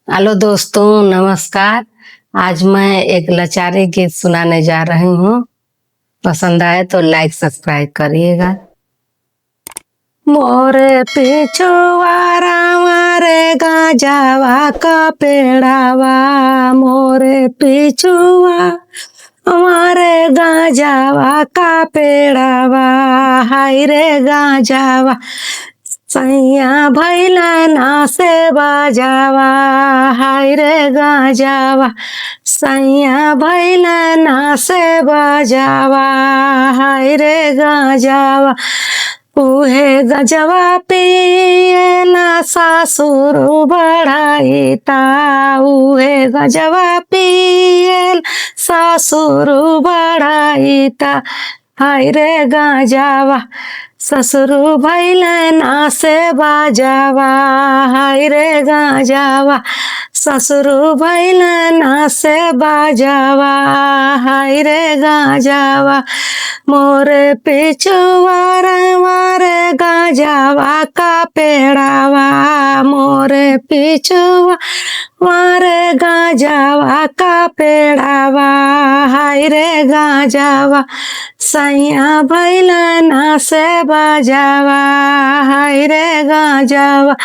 Hello दोस्तों, नमस्कार। आज मैं एक लचारी गीत सुनाने जा रही हूँ। पसंद आए तो लाइक सब्सक्राइब करिएगा। मोरे पिछुआरा मारे गाजावा का पेड़ावा, मोरे पिछुआ हमारे गाजावा का पेड़ावा, हाय रे गाजावा सैया भैला ना से बाजावा, हाय रे गाजावा सैया भैला ना से बाजावा, हाय रे गाजावा उहे गजवा पियला सासुर बढ़ाईता, उहे गजवा पियल सासुर बढ़ाईता, हाय रे गाजावा ससुर भैला ना से बाजावा, हाय रे गाजावा ससुर भैला ना से बाजावा, हाय रे गाजावा मोरे पिछुआरा मारे गाजावा का पेड़ावा, मोरे पिछुआ मारे गाजावा का पेड़ावा, हाय रे गाजावा सैया भैला ना से बाजावा, हाय रे गाजावा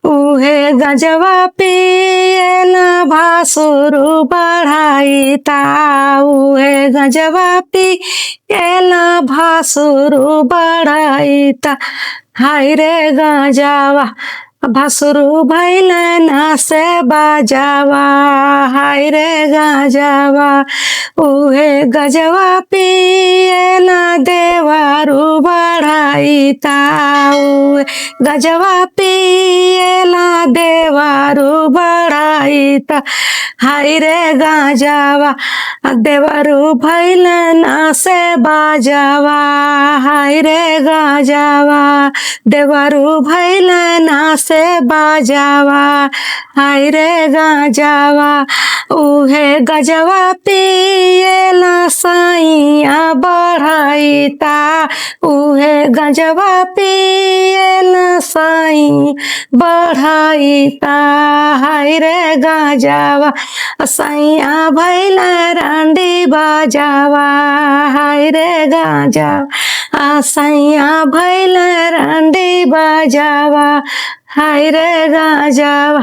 उहे गजवा पियला भासुर बढ़ाईता, उहे गजवा पियला भासुर बढ़ाईता, हाय रे गाजावा भासुर भैला ना से बाजावा, हाय रे गाजावा उहे गजवा पियला देवारू बढ़ाईता, उहे गजवा पियला देवारू बढ़ाईता, हाय रे गाजावा देवारू भैला ना से बाजावा, हाय रे गाजावा देवारू भैला ना से बाजावा, हाय रे गाजावा उहे गजवा पियला सैया बढ़ाईता, उहे गजवा पियला सैया बढ़ाईता, हाय रे गाजावा सैया भैला रांडी बाजावा, हाय रे गाजावा सैया भैला रांडी बाजावा, हाय रे गाजावा।